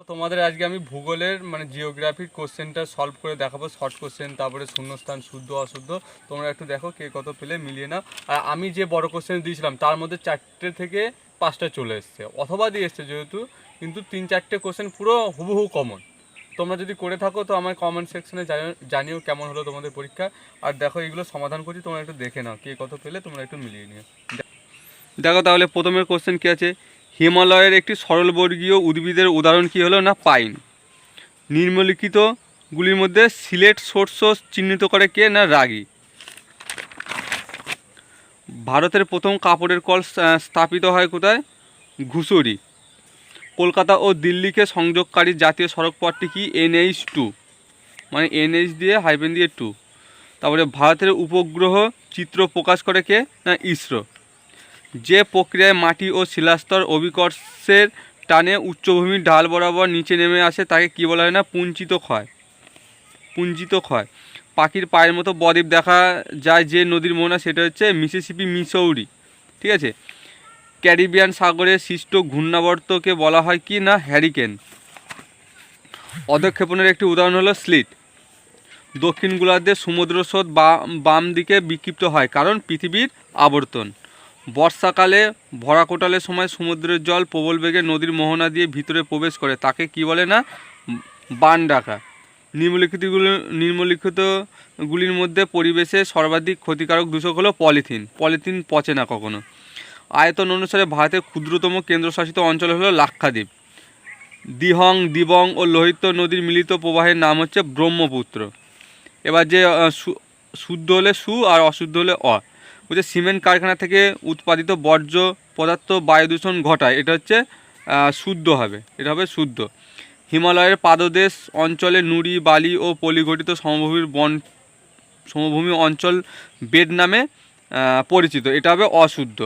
তোমাদের আজকে আমি ভূগোলের মানে জিওগ্রাফির কোশ্চেনটা সলভ করে দেখাবো, শর্ট কোশ্চেন, তারপরে শূন্যস্থান, শুদ্ধ অশুদ্ধ। তোমরা একটু দেখো কে কত পেলে, মিলিয়ে নাও। আর আমি যে বড় কোশ্চেন দিয়েছিলাম তার মধ্যে 4টে থেকে 5টা চলে এসছে, অথবা দিয়ে এসছে যেহেতু, কিন্তু 3-4টে কোশ্চেন পুরো হুবহু কমন। তোমরা যদি করে থাকো তো আমার কমেন্ট সেকশনে জানিও কেমন হলো তোমাদের পরীক্ষা। আর দেখো এগুলো সমাধান করছি, তোমরা একটু দেখে নাও কে কত পেলে, তোমরা একটু মিলিয়ে নিও। দেখো তাহলে প্রথমের কোশ্চেন কী আছে, হিমালয়ের একটি সরলবর্গীয় উদ্ভিদের উদাহরণ কী হলো না পাইন। নিম্নলিখিতগুলির মধ্যে সিলেট সোর্স চিহ্নিত করে কে না রাগী। ভারতের প্রথম কাপড়ের কল স্থাপিত হয় কোথায়, ঘুষুরি। কলকাতা ও দিল্লিকে সংযোগকারী জাতীয় সড়কপথটি কি, NH2, মানে NH দিয়ে হাইফেন দিয়ে 2। তারপরে ভারতের উপগ্রহ চিত্র প্রকাশ করে কে না ইসরো। যে প্রক্রিয়ায় মাটি ও শিলাস্তর অভিকর্ষের টানে উচ্চভূমির ঢাল বরাবর নিচে নেমে আসে তাকে কী বলা হয় না পুঞ্চিত ক্ষয়। পুঞ্জিত ক্ষয়। পাখির পায়ের মতো বদ্বীপ দেখা যায় যে নদীর মোহনা, সেটা হচ্ছে মিসিসিপি, মিসৌরি। ঠিক আছে। ক্যারিবিয়ান সাগরে সৃষ্ট ঘূর্ণাবর্তকে বলা হয় কি না হ্যারিকেন। অধঃক্ষেপণের একটি উদাহরণ হলো স্লিট। দক্ষিণ গোলার্ধে সমুদ্র স্রোত বাম দিকে বিক্ষিপ্ত হয় কারণ পৃথিবীর আবর্তন। বর্ষাকালে ভরা কোটালের সময় সমুদ্রের জল প্রবল বেগে নদীর মোহনা দিয়ে ভিতরে প্রবেশ করে তাকে কি বলে না বান ডাকা। নিম্নলিখিতগুলির মধ্যে পরিবেশে সর্বাধিক ক্ষতিকারক দূষক হলো পলিথিন। পলিথিন পচে না কখনো। আয়তন অনুসারে ভারতের ক্ষুদ্রতম কেন্দ্রশাসিত অঞ্চল হলো লাক্ষাদ্বীপ। দিহং, দিবং ও লোহিত নদীর মিলিত প্রবাহের নাম হচ্ছে ব্রহ্মপুত্র। এবার যে শুদ্ধ হলে সু আর অশুদ্ধ হলে অ। বলছে সিমেন্ট কারখানা থেকে উৎপাদিত বর্জ্য পদার্থ বায়ু দূষণ ঘটায়, এটা হচ্ছে শুদ্ধ হবে, এটা হবে শুদ্ধ। হিমালয়ের পাদদেশ অঞ্চলে নুড়ি, বালি ও পলিঘটিত সমভূমি অঞ্চল বেড নামে পরিচিত, এটা হবে অশুদ্ধ।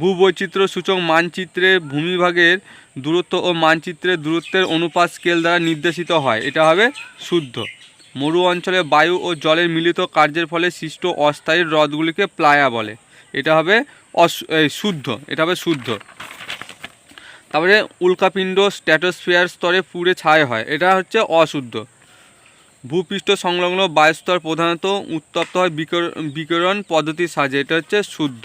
ভূবৈচিত্র্য সূচক মানচিত্রে ভূমিভাগের দূরত্ব ও মানচিত্রের দূরত্বের অনুপাত স্কেল দ্বারা নির্দেশিত হয়, এটা হবে শুদ্ধ। মরু অঞ্চলে বায়ু ও জলের মিলিত কার্যের ফলে সৃষ্ট অস্থায়ী হ্রদগুলিকে প্লায়া বলে, এটা হবে শুদ্ধ, এটা হবে শুদ্ধ। তারপরে উল্কাপিণ্ড স্ট্র্যাটোস্ফিয়ার স্তরে পুড়ে ছাই হয়, এটা হচ্ছে অশুদ্ধ। ভূপৃষ্ঠ সংলগ্ন বায়ুস্তর প্রধানত উত্তপ্ত হয় বিকিরণ পদ্ধতির সাহায্যে, এটা হচ্ছে শুদ্ধ।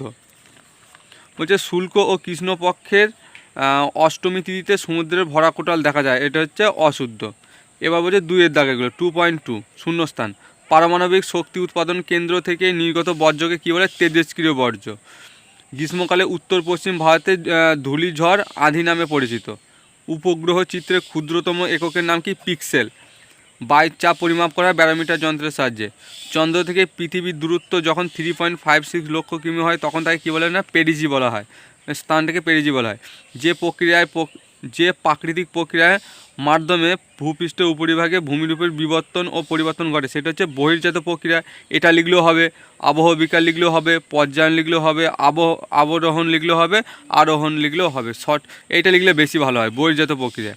বলছে শুল্ক ও কৃষ্ণপক্ষের অষ্টমী তিথিতে সমুদ্রের ভরা কোটাল দেখা যায়, এটা হচ্ছে অশুদ্ধ। এবার বলছে 2-এর দাগেগুলো 2.2 শূন্যস্থান। পারমাণবিক শক্তি উৎপাদন কেন্দ্র থেকে নির্গত বর্জ্যকে কী বলে, তেজস্ক্রিয় বর্জ্য। গ্রীষ্মকালে উত্তর পশ্চিম ভারতে ধূলিঝড় আঁধি নামে পরিচিত। উপগ্রহ চিত্রের ক্ষুদ্রতম এককের নাম কি, পিক্সেল। বায়ুর চাপ পরিমাপ করা হয় ব্যারোমিটার যন্ত্রের সাহায্যে। চন্দ্র থেকে পৃথিবীর দূরত্ব যখন 3.56 লক্ষ কিমি হয় তখন তাকে কী বলে না পেরিজি বলা হয়, স্থানটাকে পেরিজি বলা হয়। যে প্রাকৃতিক প্রক্রিয়ার মাধ্যমে ভূপৃষ্ঠের উপরিভাগে ভূমিরূপের বিবর্তন ও পরিবর্তন ঘটে সেটা হচ্ছে বহির্জাত প্রক্রিয়া, এটা লিখলেও হবে। আবহবিকার লিখলেও হবে, পর্যায়ন লিখলেও হবে, আবরোহণ লিখলেও হবে, আরোহণ লিখলেও হবে। এইটা লিখলে বেশি ভালো হয়, বহির্জাত প্রক্রিয়া।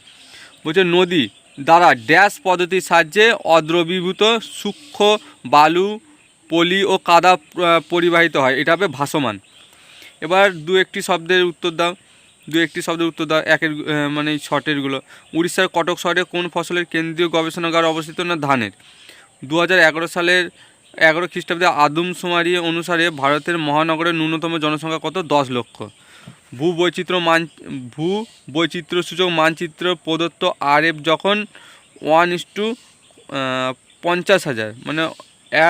বলছে নদী দ্বারা ড্যাশ পদ্ধতির সাহায্যে অদ্রবীভূত সূক্ষ্ম বালু, পলি ও কাদা পরিবাহিত হয়, এটা হবে ভাসমান। এবার 2-1টি শব্দের উত্তর দাও, 2-1টি শব্দের উত্তর দাও, একের মানে শর্টেরগুলো। উড়িষ্যার কটক শহরে কোন ফসলের কেন্দ্রীয় গবেষণাগার অবস্থিত না ধানের। 2011 সালের 11 খ্রিস্টাব্দে আদমশুমারি অনুসারে ভারতের মহানগরের ন্যূনতম জনসংখ্যা কত, 10 লক্ষ। ভূবৈচিত্র্যসূচক মানচিত্র প্রদত্ত RF যখন 1:50,000 মানে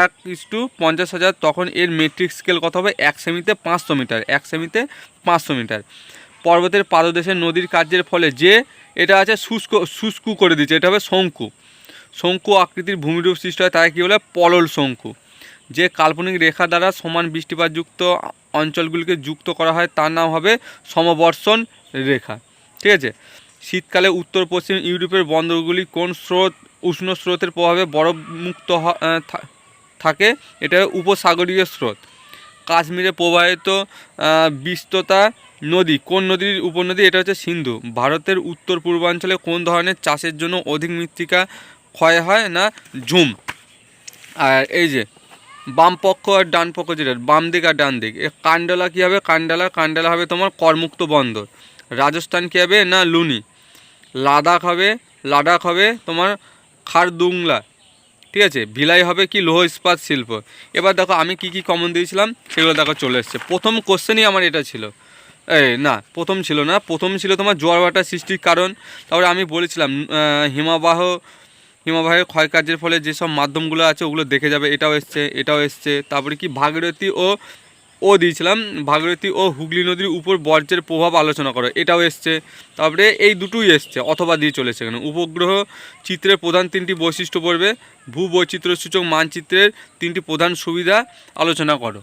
1:50,000 তখন এর মেট্রিক স্কেল কত হবে, 1 সেমিতে 500 মিটার, 1 সেমিতে 500 মিটার। পর্বতের পাদদেশে নদীর কার্যের ফলে যে এটা আছে শুষ্ক করে দিচ্ছে, এটা হবে শঙ্কু আকৃতির ভূমিরূপ সৃষ্টি হয়, তাকে কী বলে, পলল শঙ্কু। যে কাল্পনিক রেখা দ্বারা সমান বৃষ্টিপাতযুক্ত অঞ্চলগুলিকে যুক্ত করা হয় তার নাম হবে সমবর্ষণ রেখা। ঠিক আছে। শীতকালে উত্তর পশ্চিম ইউরোপের বন্দরগুলি কোন উষ্ণ স্রোতের প্রভাবে বরফমুক্ত থাকে, এটা উপসাগরীয় স্রোত। কাশ্মীরে প্রবাহিত বিস্ততা নদী কোন নদীর উপনদী, এটা হচ্ছে সিন্ধু। ভারতের উত্তর পূর্বাঞ্চলে কোন ধরনের চাষের জন্য অধিক মৃত্তিকা ক্ষয় হয় না ঝুম। আর এই যে বাম পক্ষ আর ডান পক্ষ, যেটা বাম দিক আর ডান দিক, কান্ডালা কী হবে, কান্ডালা হবে তোমার করমুক্ত বন্দর। রাজস্থান কী হবে না লুনি। লাদাখ হবে তোমার খারদুংলা, ঠিক আছে। ভিলাই হবে কি লৌহ ইস্পাত শিল্প। এবার দেখো আমি কি কি কমন দিয়েছিলাম সেগুলো দেখো চলে এসছে। প্রথম কোশ্চেনই আমার এটা ছিল, না প্রথম ছিল না, প্রথম ছিল তোমার জোয়ার ভাটা সৃষ্টির কারণ। তারপরে আমি বলেছিলাম হিমবাহের ক্ষয়কার্যের ফলে যেসব মাধ্যমগুলো আছে ওগুলো দেখে যাবে, এটাও এসছে। তারপরে কি দিয়েছিলাম ভাগীরথী ও হুগলি নদীর উপর বর্জ্যের প্রভাব আলোচনা করো, এটাও এসছে। তারপরে এই দুটোই এসছে, অথবা দিয়ে চলেছে এখানে। উপগ্রহ চিত্রের প্রধান 3টি বৈশিষ্ট্য পড়বে, ভূবৈচিত্র্যসূচক মানচিত্রের 3টি প্রধান সুবিধা আলোচনা করো।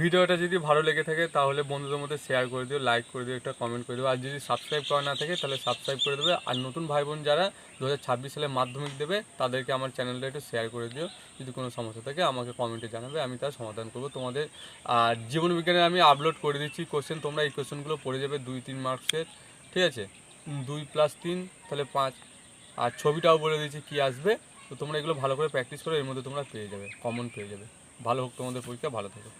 ভিডিওটা যদি ভালো লেগে থাকে তাহলে বন্ধুদের মধ্যে শেয়ার করে দিও, লাইক করে দিও, একটা কমেন্ট করে দিও। আর যদি সাবস্ক্রাইব করা না থাকে তাহলে সাবস্ক্রাইব করে দেবে। আর নতুন ভাই বোন যারা 2026 সালে মাধ্যমিক দেবে তাদেরকে আমার চ্যানেলটা একটু শেয়ার করে দিও। যদি কোনো সমস্যা থাকে আমাকে কমেন্টে জানাবে, আমি তার সমাধান করব তোমাদের। আর জীবনবিজ্ঞানে আমি আপলোড করে দিচ্ছি কোশ্চেন, তোমরা এই কোশ্চেনগুলো পড়ে যাবে 2-3 মার্কসের, ঠিক আছে। 2 + 3 তাহলে 5। আর ছবিটাও বলে দিয়েছি কী আসবে, তো তোমরা এগুলো ভালো করে প্র্যাকটিস করো, এর মধ্যে তোমরা পেয়ে যাবে, কমন পেয়ে যাবে। ভালো হোক তোমাদের পরীক্ষা, ভালো থাকো।